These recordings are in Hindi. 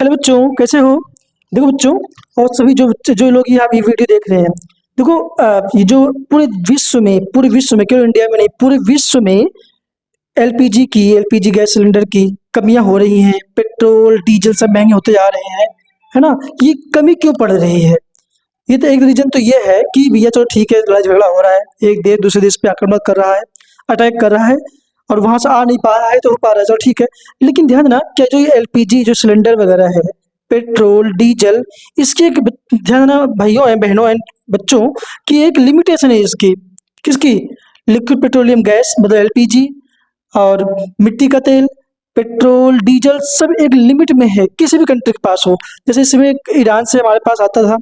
हेलो बच्चों, कैसे हो? देखो बच्चों, और सभी जो बच्चे जो लोग यहाँ ये वीडियो देख रहे हैं, देखो ये जो पूरे विश्व में, केवल इंडिया में नहीं, पूरे विश्व में एलपीजी गैस सिलेंडर की कमियां हो रही हैं। पेट्रोल डीजल सब महंगे होते जा रहे हैं, है ना? ये कमी क्यों पड़ रही है? ये तो एक रीजन तो ये है कि भैया चलो ठीक है, लड़ाई झगड़ा हो रहा है, एक देश दूसरे देश पे आक्रमण कर रहा है, अटैक कर रहा है, और वहां से आ नहीं पा रहा है तो हो पा रहा है, चलो ठीक है। लेकिन ध्यान देना, क्या जो ये एलपीजी जो सिलेंडर वगैरह है, पेट्रोल डीजल, इसकी एक ध्यान देना भाइयों एंड बहनों एंड बच्चों, की एक लिमिटेशन है इसकी। किसकी? लिक्विड पेट्रोलियम गैस मतलब एलपीजी, और मिट्टी का तेल, पेट्रोल डीजल सब एक लिमिट में है, किसी भी कंट्री के पास हो। जैसे इसमें ईरान से हमारे पास आता था,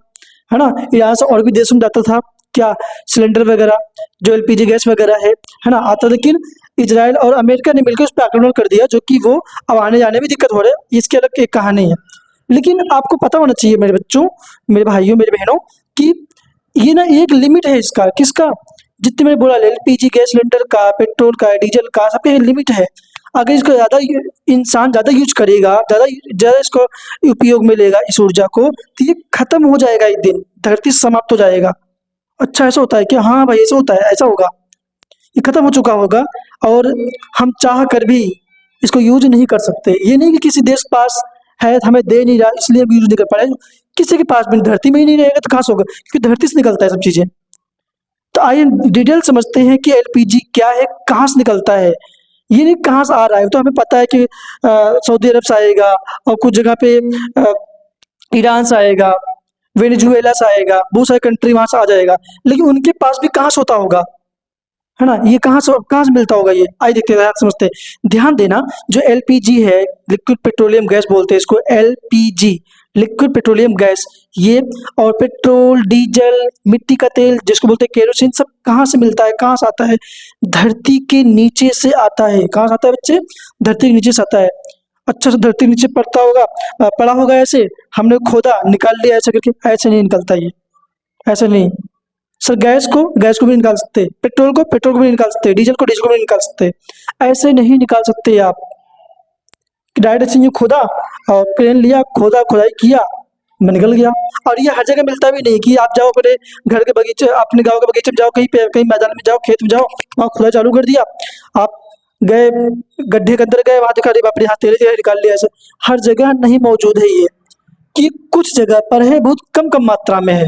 है ना? ईरान से और भी देशों में जाता था क्या, सिलेंडर वगैरह, जो एलपीजी गैस वगैरह है ना, आता। लेकिन इजराइल और अमेरिका ने मिलकर उस पर आक्रमण कर दिया, जो कि वो अब आने जाने में दिक्कत हो रहा है, इसकी अलग एक कहानी है। लेकिन आपको पता होना चाहिए मेरे बच्चों, मेरे भाइयों, मेरे बहनों, कि ये ना एक लिमिट है इसका। किसका? जितने मैंने बोला, एलपीजी गैस सिलेंडर का, पेट्रोल का, डीजल का, सबका एक लिमिट है। अगर इसको ज़्यादा इंसान ज़्यादा यूज करेगा, ज़्यादा इसको उपयोग में लेगा इस ऊर्जा को, तो ये खत्म हो जाएगा, एक दिन धरती से समाप्त हो जाएगा। अच्छा, ऐसा होता है क्या? हाँ भाई, ऐसा होता है, ऐसा होगा, ये खत्म हो चुका होगा। और हम चाह कर भी इसको यूज नहीं कर सकते। ये नहीं कि किसी देश पास है, हमें दे नहीं रहा इसलिए हम यूज नहीं कर पा रहे। किसी के पास भी धरती में ही नहीं रहेगा तो कहाँ से होगा? क्योंकि धरती से निकलता है सब चीजें। तो आइए डिटेल समझते हैं कि एलपीजी क्या है, कहाँ से निकलता है। ये नहीं कहाँ से आ रहा है, तो हमें पता है कि सऊदी अरब से आएगा, और कुछ जगह पे ईरान से आएगा, वेनेजुएला से आएगा, बहुत सारे कंट्री वहां से आ जाएगा। लेकिन उनके पास भी कहाँ से होता होगा, है ना? ये कहाँ से मिलता होगा? ये आइए देखते हैं, समझते हैं। ध्यान देना, जो एलपीजी है, लिक्विड पेट्रोलियम गैस बोलते हैं इसको, एलपीजी लिक्विड पेट्रोलियम गैस, ये और पेट्रोल डीजल मिट्टी का तेल जिसको बोलते हैं केरोसिन, सब कहाँ से मिलता है, कहाँ से आता है? धरती के नीचे से आता है। कहाँ से आता है बच्चे? धरती के नीचे से आता है। अच्छा से धरती के नीचे पड़ता होगा, पड़ा होगा, ऐसे हमने खोदा निकाल लिया ऐसे करके, ऐसे नहीं निकलता ये, ऐसे नहीं। सर गैस को भी निकाल सकते हैं, पेट्रोल को भी निकाल सकते हैं, डीजल को भी निकाल सकते हैं, ऐसे नहीं निकाल सकते आप। डायरेक्ट ऐसे यूं खोदा और क्रेन लिया, खुदाई किया, निकल गया। और ये हर जगह मिलता भी नहीं कि आप जाओ अपने घर के बगीचे, अपने गांव के बगीचे में जाओ, कहीं मैदान में जाओ, खेत में जाओ, वहाँ खुदाई चालू कर दिया, आप गए गड्ढे के अंदर गए, वहां देखा, अरे बाप रे, यहाँ तेरे जगह निकाल लिया। ऐसे हर जगह नहीं मौजूद है ये, कि कुछ जगह पर है, बहुत कम कम मात्रा में है।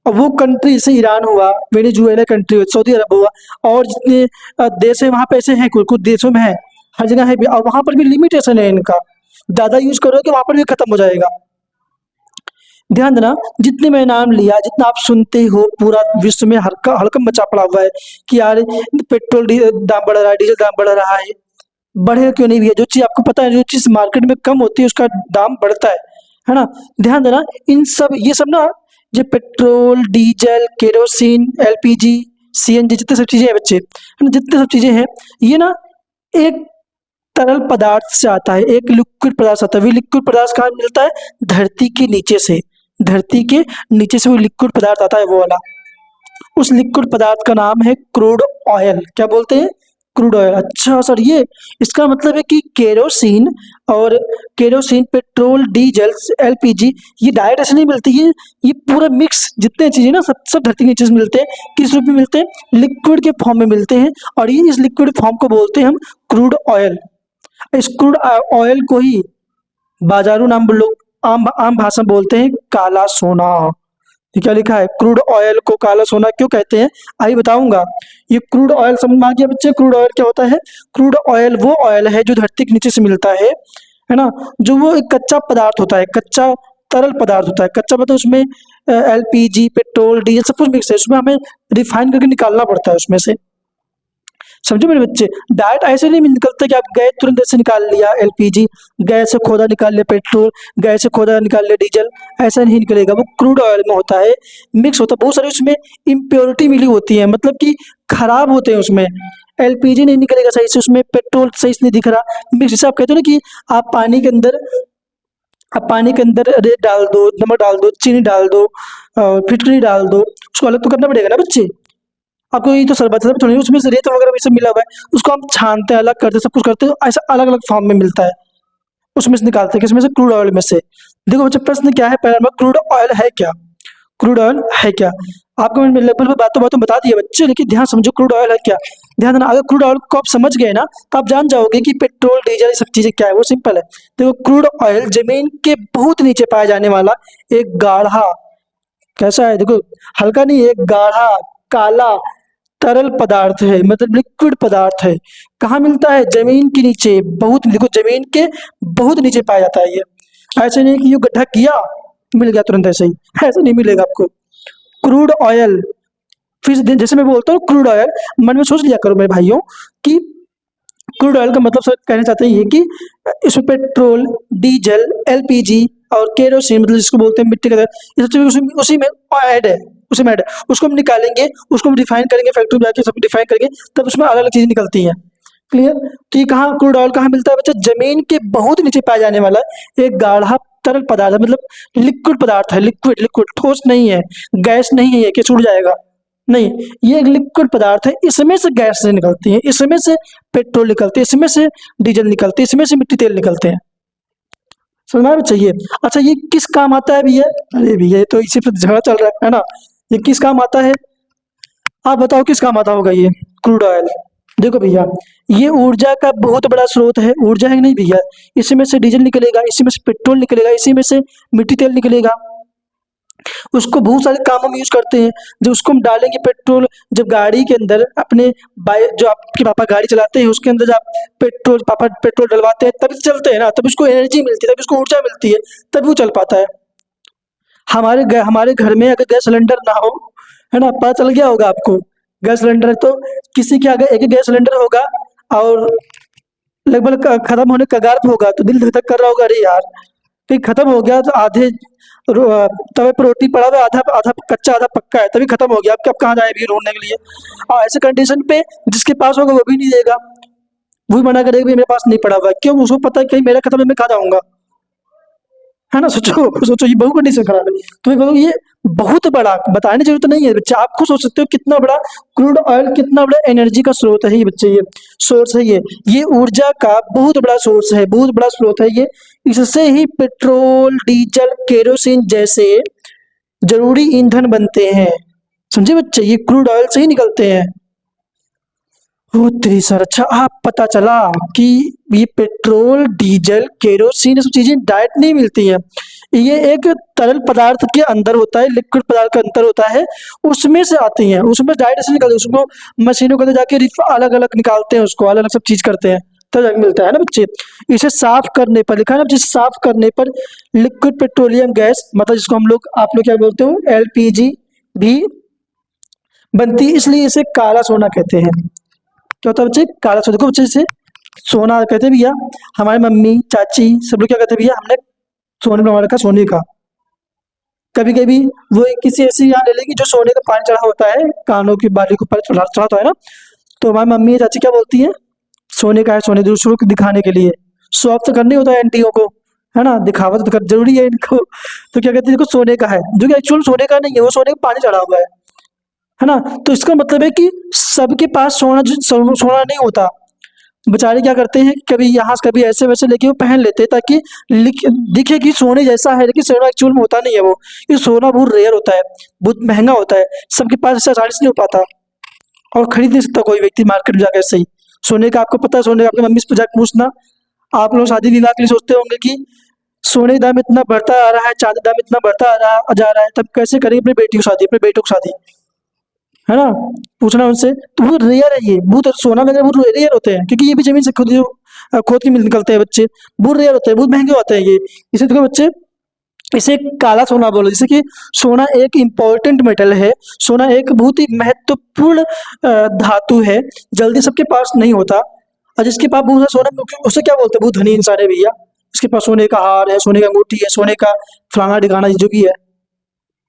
और वो कंट्री जैसे ईरान हुआ, वेनेजुएला कंट्री हुआ, सऊदी अरब हुआ, और जितने देश है वहाँ पे ऐसे हैं, कुछ कुछ देशों में है, हर जगह है भी, और वहाँ पर भी लिमिटेशन है इनका। ज़्यादा यूज करोगे वहाँ पर भी खत्म हो जाएगा। ध्यान देना, जितने मैं नाम लिया, जितना आप सुनते हो, पूरा विश्व में हड़कंप मचा पड़ा हुआ है कि यार पेट्रोल दाम बढ़ रहा है, डीजल दाम बढ़ रहा है। बढ़ेगा क्यों नहीं भैया? जो चीज़ आपको पता है, जो चीज़ मार्केट में कम होती है उसका दाम बढ़ता है ना? ध्यान देना, इन सब ये सब ना, जो petrol diesel kerosene LPG CNG, जितने सब चीज़ें हैं बच्चे, है ना, जितने सब चीज़ें हैं, ये ना एक तरल पदार्थ से आता है, एक लिक्विड पदार्थ आता है। वो लिक्विड पदार्थ कहाँ मिलता है? धरती के नीचे से। धरती के नीचे से वो लिक्विड पदार्थ आता है, वो वाला। उस लिक्विड पदार्थ का नाम है क्रूड ऑयल। क्या बोलते हैं? Crude oil. अच्छा सर, ये इसका मतलब है कि केरोसिन पेट्रोल डीजल एलपीजी, ये डायरेक्ट ऐसे नहीं मिलती, ये पूरा मिक्स जितने चीजें ना, सब सब धरती के नीचे से मिलते हैं। किस रूप में मिलते हैं? लिक्विड के फॉर्म में मिलते हैं, और ये इस लिक्विड फॉर्म को बोलते हैं हम क्रूड ऑयल। इस क्रूड ऑयल को ही बाजारू नाम लोग आम आम भाषा में बोलते हैं काला सोना। ये क्या लिखा है? क्रूड ऑयल को काला सोना क्यों कहते हैं, आइए बताऊंगा। ये क्रूड ऑयल समझ में आ गया बच्चे? क्रूड ऑयल क्या होता है? क्रूड ऑयल वो ऑयल है जो धरती के नीचे से मिलता है ना? जो वो एक कच्चा पदार्थ होता है, कच्चा तरल पदार्थ होता है। कच्चा मतलब उसमें एलपीजी पेट्रोल डीजल सब कुछ मिक्स है, उसमें हमें रिफाइन करके निकालना पड़ता है उसमें से। समझे मेरे बच्चे? डायरेक्ट ऐसे नहीं निकलते कि आप गए तुरंत ऐसे निकाल लिया एलपीजी, गए से खोदा निकाल लिया पेट्रोल, गए से खोदा निकाल लिया डीजल, ऐसा नहीं निकलेगा। वो क्रूड ऑयल में होता है, मिक्स होता है, बहुत सारी उसमें इम्प्योरिटी मिली होती है, मतलब कि खराब होते हैं उसमें। एलपीजी नहीं निकलेगा सही से, उसमें पेट्रोल सही से नहीं दिख रहा, मिक्स। जैसे आप कहते हो ना कि आप पानी के अंदर रेत डाल दो, नमक डाल दो, चीनी डाल दो, फिटकरी डाल दो, उसको अलग तो करना पड़ेगा ना बच्चे। आपको ये तो शरबत थोड़ी, उसमें से रेत वगैरह भी सब मिला हुआ है, उसको हम छानते हैं, अलग करते हैं, सब कुछ करते हैं, ऐसा अलग अलग फॉर्म में मिलता है। उसमें से निकालते हैं, किसमें से? क्रूड ऑयल में से। देखो बच्चे प्रश्न क्या है, पहला नंबर, क्रूड ऑयल है क्या? क्रूड ऑयल है क्या? आपको मैंने लगभग बातों बातों बता दिया बच्चे, लेकिन ध्यान समझो क्रूड ऑयल है क्या। ध्यान देना, अगर क्रूड ऑयल को आप समझ गए ना तो आप जान जाओगे कि पेट्रोल डीजल ये सब चीजें क्या है। वो सिंपल है। देखो क्रूड ऑयल जमीन के बहुत नीचे पाया जाने वाला एक गाढ़ा, कैसा है देखो, हल्का नहीं, एक गाढ़ा काला तरल पदार्थ है, मतलब लिक्विड पदार्थ है। कहाँ मिलता है? जमीन के नीचे, बहुत, देखो जमीन के बहुत नीचे पाया जाता है ये। ऐसे नहीं कि ये गड्ढा किया मिल गया तुरंत, ऐसे ही ऐसे नहीं मिलेगा आपको। क्रूड ऑयल, फिर जैसे मैं बोलता हूँ क्रूड ऑयल, मन में सोच लिया करो मेरे भाइयों कि क्रूड ऑयल का मतलब सर कहना चाहते हैं ये कि इसमें पेट्रोल, डीजल, एलपीजी और केरोसिन, मतलब जिसको बोलते हैं मिट्टी का तेल, ये सब चीज़ उसी में ऐड है, उसी में ऐड है। उसको हम निकालेंगे, उसको हम रिफाइन करेंगे, फैक्ट्री में जाके सब रिफाइन करेंगे, तब उसमें अलग अलग चीजें निकलती हैं। क्लियर? तो ये कहाँ क्रूड ऑयल कहाँ मिलता है बच्चा? जमीन के बहुत नीचे पाया जाने वाला एक गाढ़ा तरल पदार्थ है, मतलब लिक्विड पदार्थ है, लिक्विड, लिक्विड, ठोस नहीं है, गैस नहीं है कि छूट जाएगा, नहीं, ये एक लिक्विड पदार्थ है। इसमें से गैस से निकलती है, इसमें से पेट्रोल निकलती है, इसमें से डीजल निकलती है, इसमें से मिट्टी तेल निकलते हैं। समझना भी चाहिए। अच्छा, ये किस काम आता है भैया? अरे भैया ये तो इसी पर झगड़ा चल रहा है ना। ये किस काम आता है? आप बताओ किस काम आता होगा ये क्रूड ऑयल? देखो भैया, ये ऊर्जा का बहुत बड़ा स्रोत है, ऊर्जा है कि नहीं भैया? इसी में से डीजल निकलेगा, इसी में से पेट्रोल निकलेगा, इसी में से मिट्टी तेल निकलेगा। उसको बहुत सारे कामों में यूज करते हैं। जब उसको हम डालेंगे पेट्रोल, जब गाड़ी के अंदर अपने जो आपके पापा गाड़ी चलाते हैं उसके अंदर जब आप पेट्रोल, पापा पेट्रोल डलवाते हैं तभी चलते हैं ना, तब उसको एनर्जी मिलती है, तभी उसको ऊर्जा मिलती है, तभी वो चल पाता है। हमारे घर में अगर गैस सिलेंडर ना हो, है ना, पता चल गया होगा आपको, गैस सिलेंडर है तो किसी के आगे एक ही गैस सिलेंडर होगा और लगभग खत्म होने के कगार पे होगा तो दिल धक कर रहा होगा, अरे यार कहीं खत्म हो गया, तो आधे तवे पर रोटी पड़ा हुआ, आधा आधा कच्चा आधा पक्का है, तभी खत्म हो गया, अब कहाँ जाए अभी ढूंढने के लिए। और ऐसे कंडीशन पे जिसके पास होगा वो भी नहीं देगा, वो भी मना करेगा भी मेरे पास नहीं पड़ा हुआ है। क्यों? उसको पता है कहीं मेरा खत्म है, मैं कहाँ जाऊंगा, है ना। सोचो सोचो, ये बहु कंडीशन खराब है। तो मैं कहूँ ये बहुत बड़ा, बताने की जरूरत नहीं है बच्चे, आप खुद सोच सकते हो कितना बड़ा क्रूड ऑयल, कितना बड़ा एनर्जी का स्रोत है ये बच्चे, ये सोर्स है, ये ऊर्जा का बहुत बड़ा सोर्स है, बहुत बड़ा स्रोत है ये। इससे ही पेट्रोल, डीजल, केरोसिन जैसे जरूरी ईंधन बनते हैं। समझे बच्चे? ये क्रूड ऑयल से ही निकलते हैं। ओ तेरी सर, अच्छा आप पता चला कि ये पेट्रोल, डीजल, केरोसिन, ये सब चीजें डायरेक्ट नहीं मिलती हैं, ये एक तरल पदार्थ के अंदर होता है, लिक्विड पदार्थ के अंदर होता है, उसमें से आती हैं, उसमें डायरेक्ट से निकलती है, उसको मशीनों के अंदर जाके अलग अलग निकालते हैं, उसको अलग अलग सब चीज करते हैं, तब जाके मिलता है ना बच्चे। इसे साफ करने पर लिखा है ना, जिसे साफ करने पर लिक्विड पेट्रोलियम गैस, मतलब जिसको हम लोग, आप लोग क्या बोलते हो, एलपीजी भी बनती है, इसलिए इसे काला सोना कहते हैं। क्या होता है बच्चे? काला सोना। देखो बच्चे, से सोना कहते हैं भैया, हमारे मम्मी चाची सब लोग क्या कहते हैं भैया, हमने सोने में रखा, सोने का। कभी कभी वो किसी ऐसी यहाँ ले लेगी जो सोने का पानी चढ़ा होता है, कानों की बाली के ऊपर चढ़ा चढ़ाता है ना, तो हमारी मम्मी या चाची क्या बोलती है, सोने का है, सोने दूसरों को दिखाने के लिए, शो ऑफ तो करनी होता है आंटियों को, है ना, दिखावा तो जरूरी है इनको। तो क्या कहते हैं, देखो सोने का है, जो कि एक्चुअल सोने का नहीं है, वो सोने का पानी चढ़ा हुआ है ना। तो इसका मतलब है कि सबके पास सोना नहीं होता। बेचारे क्या करते हैं, कभी यहाँ से कभी ऐसे वैसे लेके वो पहन लेते हैं ताकि दिखे कि सोने जैसा है, लेकिन सोना एक्चुअल में होता नहीं है वो। ये सोना बहुत रेयर होता है, बहुत महंगा होता है, सबके पास ऐसा आसानी से नहीं हो पाता और खरीद नहीं सकता कोई व्यक्ति मार्केट में जाकर ऐसे ही। सोने का आपको पता है, सोने का अपनी मम्मी से जाकर पूछना, आप लोग शादी विवाह के लिए सोचते होंगे कि सोने का दाम इतना बढ़ता आ रहा है, चांदी का दाम इतना बढ़ता जा रहा है, तब कैसे करेंगे अपनी बेटी की शादी, अपने बेटों की शादी, है ना। पूछना उनसे, तो बहुत रेयर है ये, बहुत सोना वगैरह बहुत रेयर होते हैं, क्योंकि ये भी जमीन से खुद जो खोद के निकलते हैं बच्चे, बहुत रेयर होते हैं, बहुत महंगे होते हैं ये। इसे देखो बच्चे, इसे काला सोना बोलो, जैसे कि सोना एक इम्पोर्टेंट मेटल है, सोना एक बहुत ही महत्वपूर्ण धातु है, जल्दी सबके पास नहीं होता। और जिसके पास बहुत सारा सोना, उसे क्या बोलते हैं, बहुत धनी इंसान है भैया, उसके पास सोने का हार है, सोने का अंगूठी है, सोने का फलाना ठिकाना जो भी है,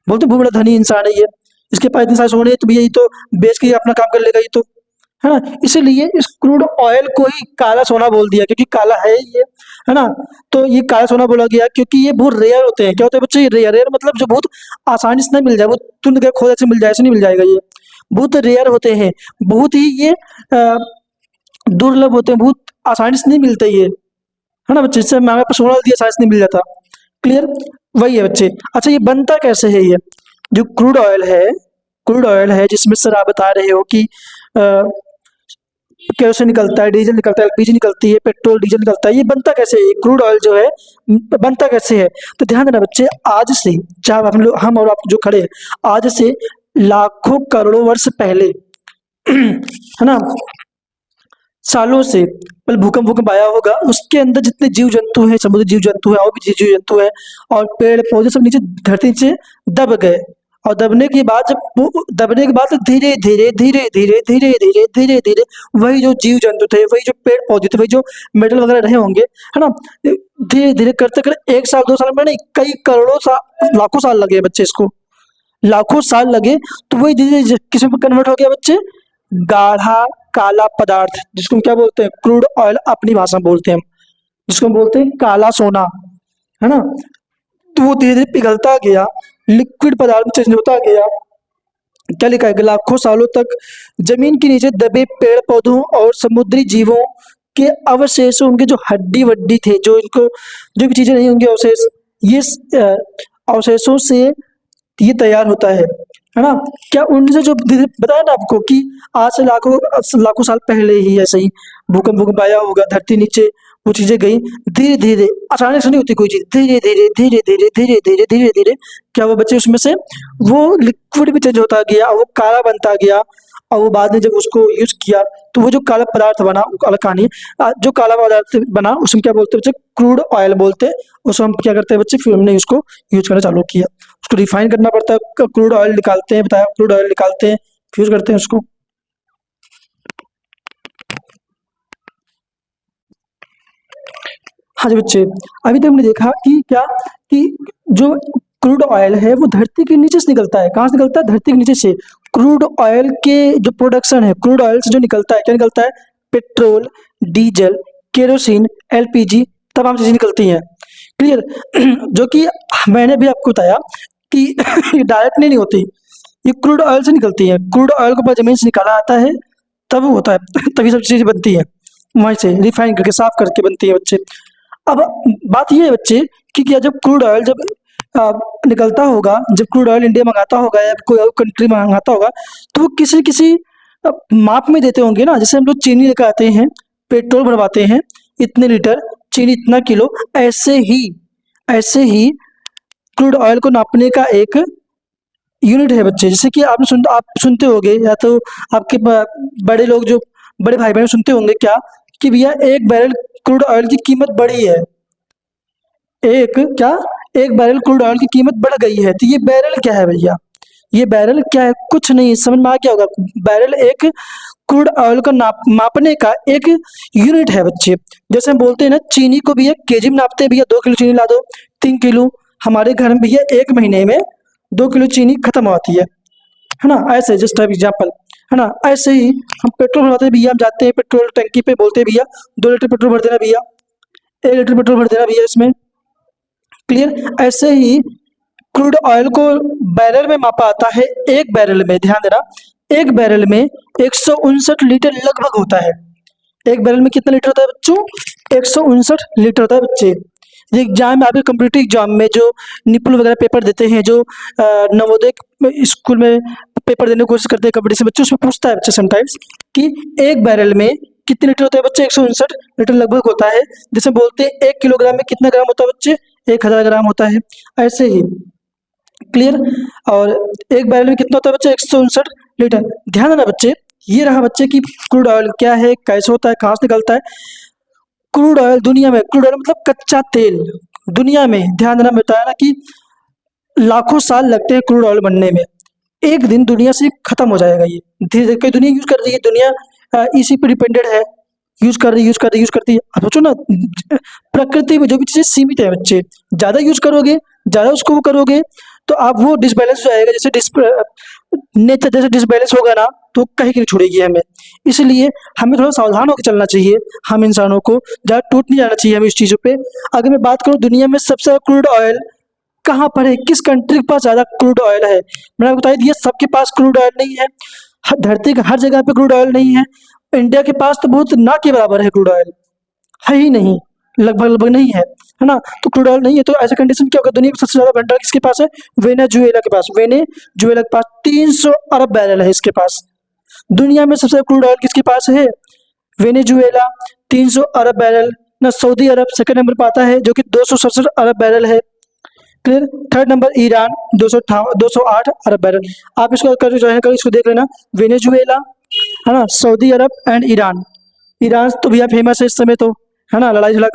बोलते बहुत बड़ा धनी इंसान है ये। इसके पास इतने सारे सोने हैं, तो भैया ये तो बेच के ही अपना काम कर लेगा ये तो, है ना। इसीलिए इस क्रूड ऑयल को ही काला सोना बोल दिया, क्योंकि काला है ये, है ना। तो ये काला सोना बोला गया क्योंकि ये बहुत रेयर होते हैं। क्या होता है बच्चे? ये रेयर, रेयर मतलब जो बहुत आसानी से नहीं मिल जाए, वो तुंद के खोज से मिल जाए, ऐसे नहीं मिल जाएगा ये, बहुत रेयर होते हैं, बहुत ही ये दुर्लभ होते हैं, बहुत आसानी से नहीं मिलते ये। है ना बच्चे, इससे मैम पे 16 दिया साइंस नहीं मिल जाता। क्लियर, वही है बच्चे। अच्छा ये बनता कैसे है, ये जो क्रूड ऑयल है, क्रूड ऑयल है जिसमें सर आप बता रहे हो कि केरोसिन निकलता है, डीजल निकलता है, एलपीजी निकलती है, पेट्रोल डीजल निकलता है, ये बनता कैसे है, ये क्रूड ऑयल जो है बनता कैसे है? तो ध्यान देना बच्चे, आज से, चाहे हम लोग, हम और आप जो खड़े हैं, आज से लाखों करोड़ों वर्ष पहले है ना, सालों से पहले भूकंप भूकंप आया होगा, उसके अंदर जितने जीव जंतु हैं, समुद्री जीव जंतु हैं और भी जीव जंतु हैं और पेड़ पौधे सब नीचे धरती नीचे दब गए। और दबने के बाद जब वो दबने के बाद धीरे धीरे धीरे धीरे धीरे धीरे धीरे धीरे वही जो जीव जंतु थे, वही जो पेड़ पौधे थे, वही जो मेटल वगैरह रहे होंगे, है ना, धीरे धीरे करते करते 1 साल 2 साल में नहीं, कई करोड़ों साल, लाखों साल लगे बच्चे इसको, लाखों साल लगे। तो वही धीरे धीरे किस में कन्वर्ट हो गया बच्चे, गाढ़ा काला पदार्थ, जिसको हम क्या बोलते हैं, क्रूड ऑयल अपनी भाषा में बोलते हैं हम, जिसको हम बोलते हैं काला सोना, है ना। तो वो धीरे धीरे पिघलता गया, लिक्विड पदार्थ में चेंज होता गया। क्या लिखा है कि लाखों सालों तक जमीन के नीचे दबे पेड़ पौधों और समुद्री जीवों के अवशेष, उनके जो हड्डी वड्डी थे, जो इनको जो भी चीजें नहीं होंगी अवशेष, ये अवशेषों से ये तैयार होता है ना। क्या उनसे जो बताया ना आपको कि आज से लाखों साल पहले ही ऐसे ही भूकंप भूकंप आया होगा, धरती नीचे वो चीजें गई, धीरे धीरे, अचानक से नहीं होती कोई चीज, धीरे धीरे धीरे धीरे धीरे धीरे धीरे धीरे क्या वो बच्चे उसमें से वो लिक्विड भी चेंज होता गया, वो काला बनता गया। और वो बाद में जब उसको यूज किया तो वो जो काला पदार्थ बना, अलग कहानी है, जो काला पदार्थ बना उसमें क्या बोलते हैं बच्चे, क्रूड ऑयल बोलते हैं। उसको हम क्या करते हैं बच्चे, फिर हमने उसको यूज करना चालू किया, उसको रिफाइन करना पड़ता है, क्रूड ऑयल निकालते हैं, बताया क्रूड ऑयल निकालते हैं, फ्यूज करते हैं उसको। हाँ जी बच्चे, अभी तक हमने देखा कि क्या, कि जो क्रूड ऑयल है वो धरती के नीचे से निकलता है। कहाँ से निकलता है, धरती के नीचे से। क्रूड ऑयल के जो प्रोडक्शन है, क्रूड ऑयल से जो निकलता है, क्या निकलता है, पेट्रोल, डीजल, केरोसिन, एलपीजी, तमाम चीजें निकलती हैं। क्लियर जो कि मैंने भी आपको बताया कि ये डायरेक्ट नहीं होती, ये क्रूड ऑयल से निकलती है। क्रूड ऑयल को ऊपर जमीन से निकाला आता है, तब वो होता है तभी सब चीजें बनती है, वहीं से रिफाइन करके साफ करके बनती है बच्चे। अब बात ये है बच्चे कि क्या जब क्रूड ऑयल जब निकलता होगा, जब क्रूड ऑयल इंडिया मंगाता होगा या कोई और कंट्री मंगाता होगा, तो वो किसी किसी माप में देते होंगे ना। जैसे हम लोग चीनी लेकर आते हैं, पेट्रोल भरवाते हैं इतने लीटर, चीनी इतना किलो, ऐसे ही क्रूड ऑयल को नापने का एक यूनिट है बच्चे। जैसे कि आप सुनते होंगे, या तो आपके बड़े लोग जो बड़े भाई बहन सुनते होंगे क्या, कि भैया 1 बैरल क्रूड ऑयल की कीमत बढ़ी है, एक बैरल क्रूड ऑयल की कीमत बढ़ गई है। तो ये बैरल क्या है भैया, ये बैरल क्या है, कुछ नहीं, समझ में आ गया होगा। बैरल एक क्रूड ऑयल को मापने का एक यूनिट है बच्चे। जैसे हम बोलते हैं ना, चीनी को भैया केजी में नापते हैं, भैया 2 किलो चीनी ला दो, 3 किलो। हमारे घर में भैया 1 महीने में 2 किलो चीनी खत्म होती है ना। ऐसे जस्ट एग्जाम्पल, है ना। ऐसे ही हम पेट्रोल भरवाते हैं भैया, हम जाते हैं पेट्रोल टंकी पे, बोलते हैं भैया 2 लीटर पेट्रोल भर देना भैया, 1 लीटर पेट्रोल भर देना भैया इसमें। क्लियर, ऐसे ही क्रूड ऑयल को बैरल में मापा आता है। एक बैरल में, ध्यान देना, एक बैरल में 159 लीटर लगभग होता है। एक बैरल में कितना लीटर होता है बच्चों, 159 लीटर होता है बच्चे। ये एग्जाम में, आपके कंप्यूटर एग्जाम में जो निपुल वगैरह पेपर देते हैं, जो नवोदय स्कूल में पेपर देने की कोशिश करते हैं कबड्डी से बच्चे, उसमें पूछता है बच्चे समटाइम्स कि एक बैरल में कितने लीटर होते हैं बच्चे, 159 लीटर लगभग होता है। जैसे बोलते हैं 1 किलोग्राम में कितना ग्राम होता है बच्चे, 1000 ग्राम होता है, ऐसे ही। क्लियर, और एक बैरल में कितना होता है बच्चे, 159 लीटर। ध्यान देना बच्चे, ये रहा बच्चे कि क्रूड ऑयल क्या है, कैसे होता है, कहाँ से निकलता है। क्रूड ऑयल दुनिया में, क्रूड ऑयल मतलब कच्चा तेल, दुनिया में, ध्यान देना, बताया ना कि लाखों साल लगते हैं क्रूड ऑयल बनने में। एक दिन दुनिया से खत्म हो जाएगा ये, धीरे धीरे। दुनिया यूज कर रही है, दुनिया इसी पे डिपेंडेड है, यूज कर रही है। अब सोचो ना, प्रकृति में जो भी चीजें सीमित है बच्चे, ज्यादा यूज करोगे, ज्यादा उसको वो करोगे, तो आप वो डिसबैलेंस हो जाएगा। जैसे नेचर जैसे डिसबैलेंस होगा ना, तो कहीं की नहीं छोड़ेगी हमें। इसलिए हमें थोड़ा सावधान होकर चलना चाहिए, हम इंसानों को ज्यादा टूट नहीं जाना चाहिए हमें इस चीजों पे। अगर मैं बात करूँ दुनिया में सबसे ज्यादा क्रूड ऑयल कहाँ पर है, किस कंट्री के पास ज्यादा क्रूड ऑयल है, मैंने आपको बता दिया, सबके पास क्रूड ऑयल नहीं है, धरती का हर जगह पे क्रूड ऑयल नहीं है। इंडिया के पास तो बहुत ना के बराबर है क्रूड ऑयल, है ही नहीं। लगभग लगभग नहीं है ना। तो क्रूड ऑयल नहीं है, तो ऐसा कंडीशन क्या होगा, दुनिया में सबसे ज़्यादा भंडार किसके पास है, वेनेजुएला के पास। वेनेजुएला के पास 300 अरब बैरल है इसके पास। दुनिया में सबसे ज़्यादा क्रूड ऑयल किसके पास है, वेनेजुएला 300 अरब बैरल ना। सऊदी अरब सेकंड नंबर पर आता है जो कि 267 अरब बैरल है। क्लियर। थर्ड नंबर ईरान 208 अरब बैरल। आप इसको कर जो है कर इसको देख लेना, वेनेजुएला है ना, Saudi Arab and Iran. Iran तो भैया फेमस है इस समय तो, है ना, लड़ाई झगड़ा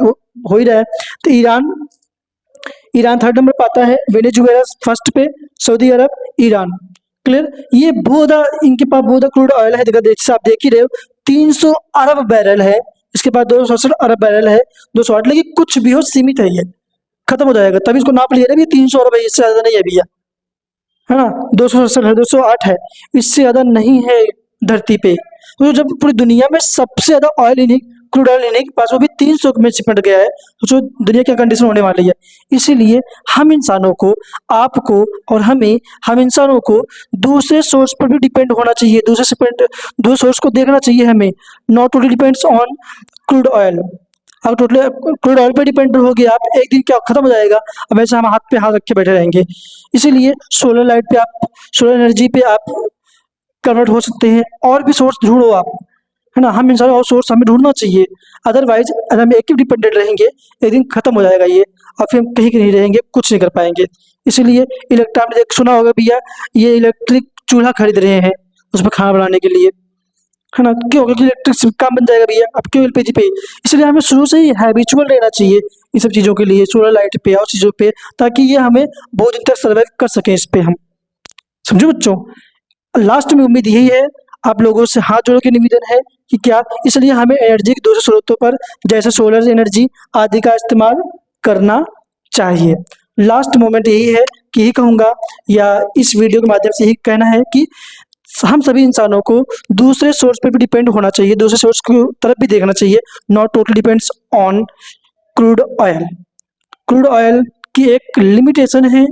हो ही रहा है। तो ईरान थर्ड नंबर पर आता है, वेनेजुएला फर्स्ट पे, सऊदी अरब, ईरान। क्लियर। ये बहुत ज़्यादा इनके पास बहुत ज़्यादा क्रूड ऑयल है, जैसे आप देख ही रहे हो 300 अरब बैरल है, इसके पास 267 अरब बैरल है, 208। लेकिन कुछ भी हो सीमित है, ये खत्म हो जाएगा, तभी इसको नाप लिया ना, 300 अरब है, इससे ज़्यादा नहीं है भैया, है ना। 267 है, 208 है, इससे ज़्यादा नहीं है धरती पे। तो जब पूरी दुनिया में सबसे ज़्यादा ऑयल इन्हीं क्रूड ऑयल इन्हीं के पास, वो भी 300 में सिमट गया है, तो जो दुनिया की कंडीशन होने वाली है। इसीलिए हम इंसानों को, आपको और हम इंसानों को दूसरे सोर्स पर भी डिपेंड होना चाहिए, दूसरे सोर्स को देखना चाहिए हमें, not totally depends on crude oil. अब टोटली क्रूड ऑयल पे डिपेंड हो गया आप, एक दिन क्या खत्म हो जाएगा, हमेशा हम हाथ पे हाथ रख के बैठे रहेंगे। इसीलिए सोलर लाइट पे आप, सोलर एनर्जी पे आप कन्वर्ट हो सकते हैं, और भी सोर्स ढूंढो आप, है ना। हम इंसान और सोर्स हमें ढूंढना चाहिए, अदरवाइज अगर हम एक ही डिपेंडेंट रहेंगे, एक दिन खत्म हो जाएगा ये, और फिर हम कहीं के नहीं रहेंगे, कुछ नहीं कर पाएंगे। इसीलिए इलेक्ट्रॉनिक सुना होगा भैया, ये इलेक्ट्रिक चूल्हा खरीद रहे हैं उसमें खाना बनाने के लिए, है ना। क्यों, क्योंकि इलेक्ट्रिक काम बन जाएगा भैया, अब क्यों एलपीजी पे। इसलिए हमें शुरू से ही हैबिचुअल रहना चाहिए इन सब चीज़ों के लिए, सोलर लाइट पे और चीज़ों पे, ताकि ये हमें बहुत दिन तक सर्वाइव कर सकें इस पे हम। समझो बच्चों। लास्ट में उम्मीद यही है, आप लोगों से हाथ जोड़ के निवेदन है कि क्या, इसलिए हमें एनर्जी के दूसरे स्रोतों पर जैसे सोलर एनर्जी आदि का इस्तेमाल करना चाहिए। लास्ट मोमेंट यही है कि यही कहूँगा, या इस वीडियो के माध्यम से यही कहना है कि हम सभी इंसानों को दूसरे सोर्स पर भी डिपेंड होना चाहिए, दूसरे सोर्स की तरफ भी देखना चाहिए, not totally depends on crude oil. Crude oil की एक लिमिटेशन है,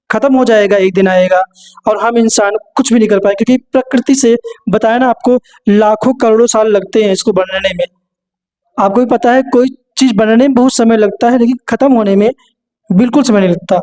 खत्म हो जाएगा, एक दिन आएगा, और हम इंसान कुछ भी नहीं कर पाए, क्योंकि प्रकृति से बताया ना आपको, लाखों करोड़ों साल लगते हैं इसको बनने में। आपको भी पता है कोई चीज़ बनने में बहुत समय लगता है, लेकिन खत्म होने में बिल्कुल समय नहीं लगता।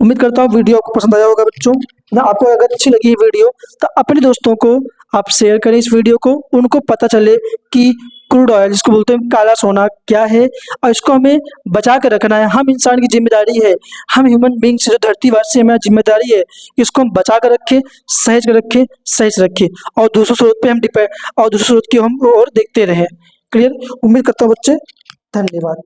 उम्मीद करता हूँ वीडियो आपको पसंद आया होगा बच्चों ना। आपको अगर अच्छी लगी ये वीडियो तो अपने दोस्तों को आप शेयर करें इस वीडियो को, उनको पता चले कि क्रूड ऑयल जिसको बोलते हैं काला सोना क्या है, और इसको हमें बचा कर रखना है। हम इंसान की जिम्मेदारी है, हम ह्यूमन बींग से, जो धरतीवासी हमारी जिम्मेदारी है, इसको हम बचा कर रखें, सहेज कर रखें, सहेज रखें, और दूसरे स्रोत पे हम डिपेंड, और दूसरे स्रोत की हम और देखते रहें। क्लियर। उम्मीद करता हूँ बच्चे, धन्यवाद।